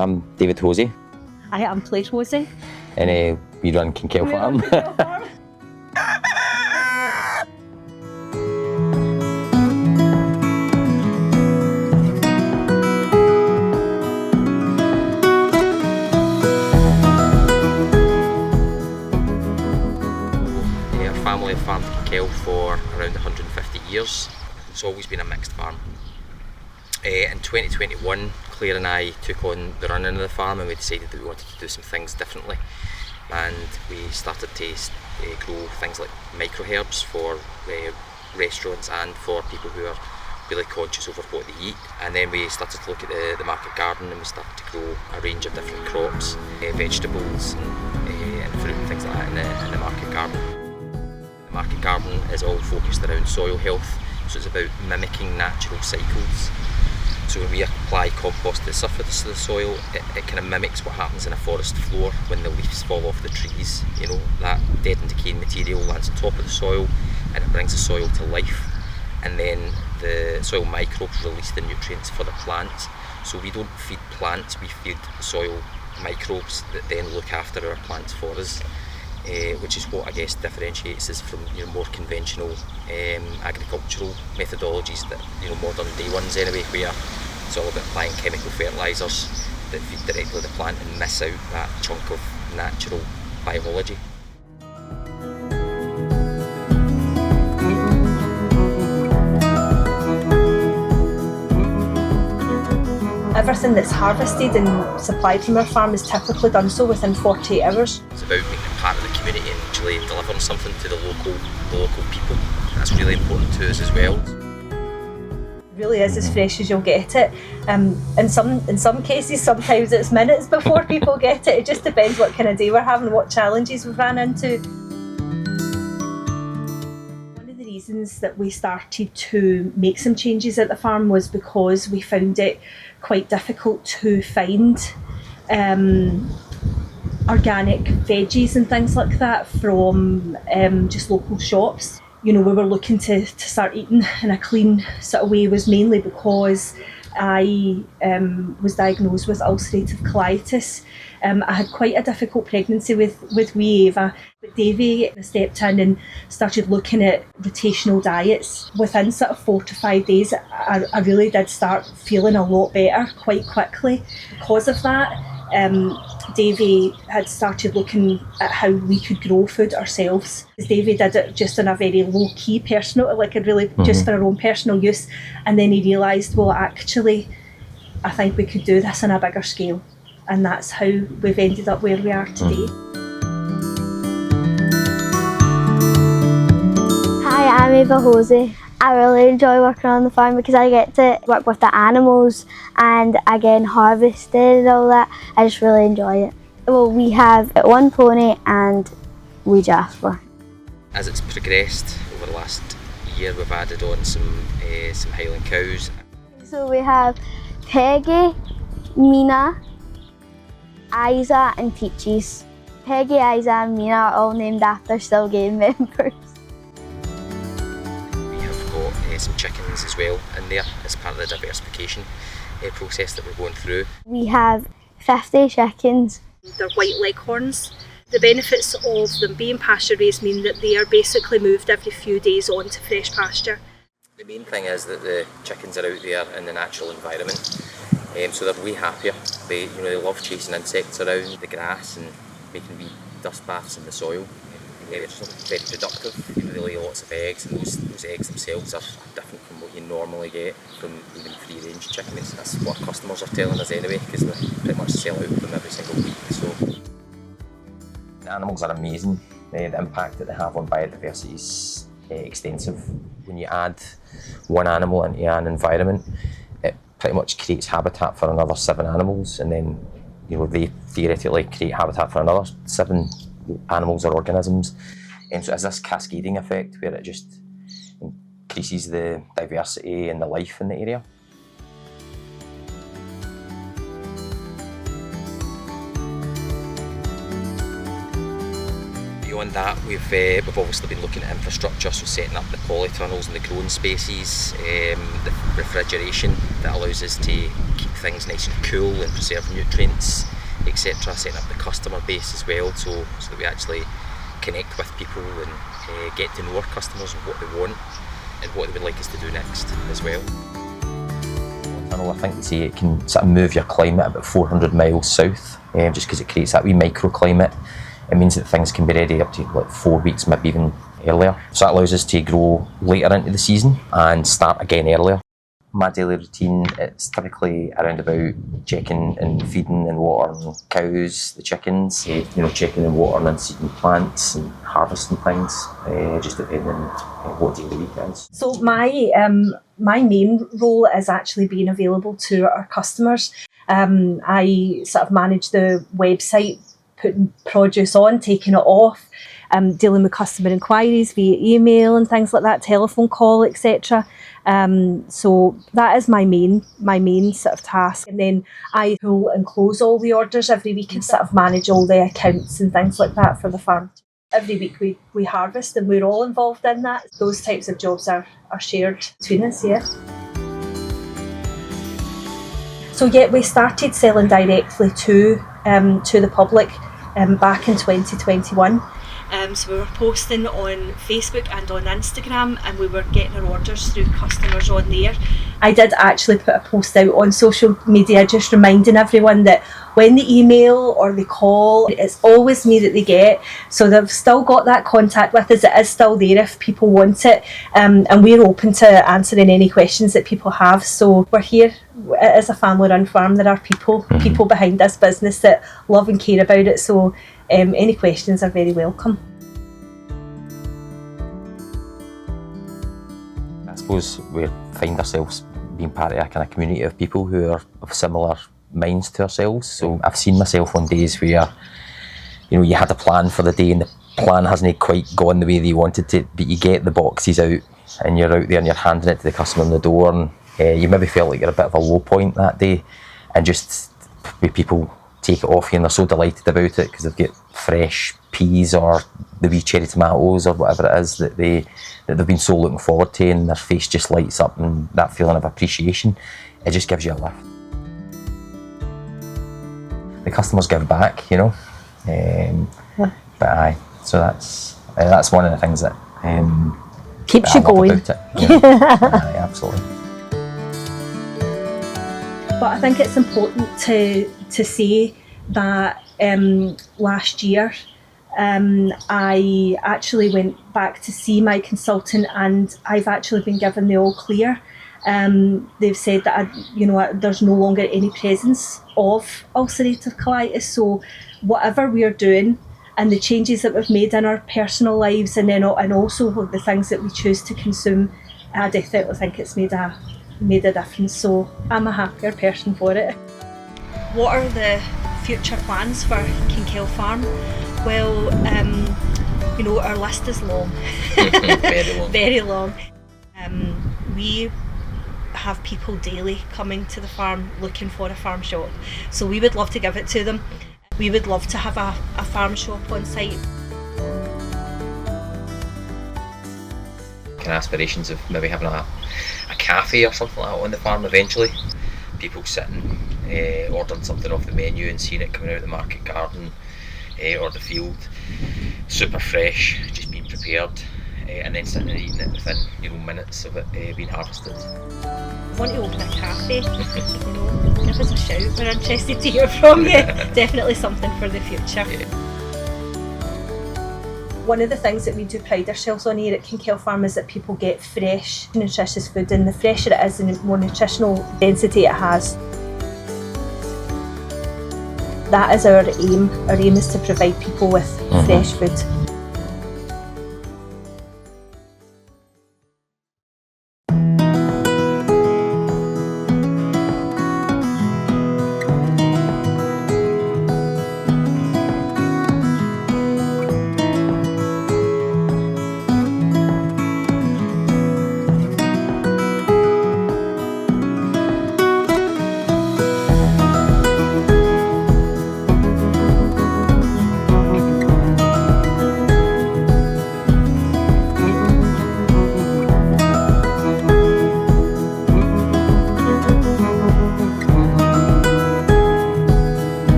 I'm David Hosey. I am Plate Hosey. And we run Kinkell Farm. Our family have farmed Kinkell for around 150 years. It's always been a mixed farm. In 2021, Claire and I took on the running of the farm and we decided that we wanted to do some things differently. And we started to grow things like micro herbs for restaurants and for people who are really conscious over what they eat. And then we started to look at the market garden and we started to grow a range of different crops, vegetables and fruit and things like that in the market garden. The market garden is all focused around soil health, so it's about mimicking natural cycles. So when we apply compost to the surface of the soil, it kind of mimics what happens in a forest floor when the leaves fall off the trees. You know, that dead and decaying material lands on top of the soil and it brings the soil to life. And then the soil microbes release the nutrients for the plants. So we don't feed plants, we feed soil microbes that then look after our plants for us. Which is what I guess differentiates us from more conventional agricultural methodologies that modern day ones anyway, where it's all about applying chemical fertilisers that feed directly the plant and miss out that chunk of natural biology. Everything that's harvested and supplied from our farm is typically done so within 48 hours. It's about making it part of the community and actually delivering something to the local people. That's really important to us as well. It really is as fresh as you'll get it. In some cases, sometimes it's minutes before people get it. It just depends what kind of day we're having, what challenges we've ran into. One of the reasons that we started to make some changes at the farm was because we found it quite difficult to find organic veggies and things like that from just local shops. We were looking to start eating in a clean sort of way was mainly because I was diagnosed with ulcerative colitis. I had quite a difficult pregnancy with wee Ava, but Davy stepped in and started looking at rotational diets. Within sort of 4 to 5 days, I really did start feeling a lot better quite quickly. Because of that, Davy had started looking at how we could grow food ourselves. Davy did it just in a very low-key personal, just for our own personal use, and then he realised, well, actually, I think we could do this on a bigger scale, and that's how we've ended up where we are today. Hi, I'm Ava Hosey. I really enjoy working on the farm because I get to work with the animals and again harvested and all that. I just really enjoy it. Well, we have one pony and wee Jasper. As it's progressed over the last year, we've added on some Highland cows. So we have Peggy, Mina, Isa and Peaches. Peggy, Isa and Mina are all named after still game members. Some chickens as well in there as part of the diversification process that we're going through. We have 50 chickens. They're white leghorns. The benefits of them being pasture raised mean that they are basically moved every few days onto fresh pasture. The main thing is that the chickens are out there in the natural environment, so they're way happier. They love chasing insects around the grass and making wee dust baths in the soil. They're very productive, they lay lots of eggs, and those eggs themselves are different from what you normally get from even free-range chickens. That's what customers are telling us anyway, because we pretty much sell out of them every single week. So the animals are amazing. The impact that they have on biodiversity is extensive. When you add one animal into an environment, it pretty much creates habitat for another 7 animals, and then they theoretically create habitat for another 7 animals or organisms, and so it has this cascading effect where it just increases the diversity and the life in the area. Beyond that, we've obviously been looking at infrastructure, so setting up the polytunnels and the growing spaces, the refrigeration, that allows us to keep things nice and cool and preserve nutrients, etc. Setting up the customer base as well, so that we actually connect with people and get to know our customers and what they want and what they would like us to do next as well. I think they say it can sort of move your climate about 400 miles south, just because it creates that wee microclimate. It means that things can be ready up to like 4 weeks, maybe even earlier. So that allows us to grow later into the season and start again earlier. My daily routine, it's typically around about checking and feeding and watering cows, the chickens, checking and watering and seeding plants and harvesting things, just depending on what day of the week it is. So my main role is actually being available to our customers. I sort of manage the website, putting produce on, taking it off, dealing with customer inquiries via email and things like that, telephone call, etc. So that is my main sort of task. And then I pull and close all the orders every week and sort of manage all the accounts and things like that for the farm. Every week we harvest and we're all involved in that. Those types of jobs are shared between us, yeah. So yeah, we started selling directly to the public back in 2021. So we were posting on Facebook and on Instagram, and we were getting our orders through customers on there. I did actually put a post out on social media just reminding everyone that when they email or they call, it's always me that they get. So they've still got that contact with us. It is still there if people want it. And we're open to answering any questions that people have. So we're here. It is a family-run farm. There are people behind this business that love and care about it. So any questions are very welcome. I suppose we find ourselves being part of a kind of community of people who are of similar minds to ourselves. So I've seen myself on days where, you had a plan for the day and the plan hasn't quite gone the way that you wanted to, but you get the boxes out and you're out there and you're handing it to the customer on the door, and you maybe felt like you're a bit of a low point that day, and just people take it off you and they're so delighted about it because they've got fresh peas or the wee cherry tomatoes or whatever it is that they've been so looking forward to, and their face just lights up, and that feeling of appreciation, it just gives you a lift. The customers give back, but aye, so that's one of the things that keeps that you going. About it, aye, absolutely. But I think it's important to say that last year I actually went back to see my consultant, and I've actually been given the all clear. They've said that there's no longer any presence of ulcerative colitis. So whatever we're doing and the changes that we've made in our personal lives, and also the things that we choose to consume, I definitely think it's made a difference. So I'm a happier person for it. What are the future plans for Kinkell Farm? Well, our list is long. Very long. Very long. We have people daily coming to the farm looking for a farm shop, so we would love to give it to them. We would love to have a farm shop on site. Kind of aspirations of maybe having a cafe or something like that on the farm eventually. People sitting, ordering something off the menu and seeing it coming out of the market garden or the field, super fresh, just being prepared, and then sitting and eating it within minutes of it being harvested. I want to open a cafe. Give us a shout. We're interested to hear from you. Definitely something for the future. Yeah. One of the things that we do pride ourselves on here at Kinkell Farm is that people get fresh, nutritious food, and the fresher it is, the more nutritional density it has. That is our aim. Our aim is to provide people with fresh food.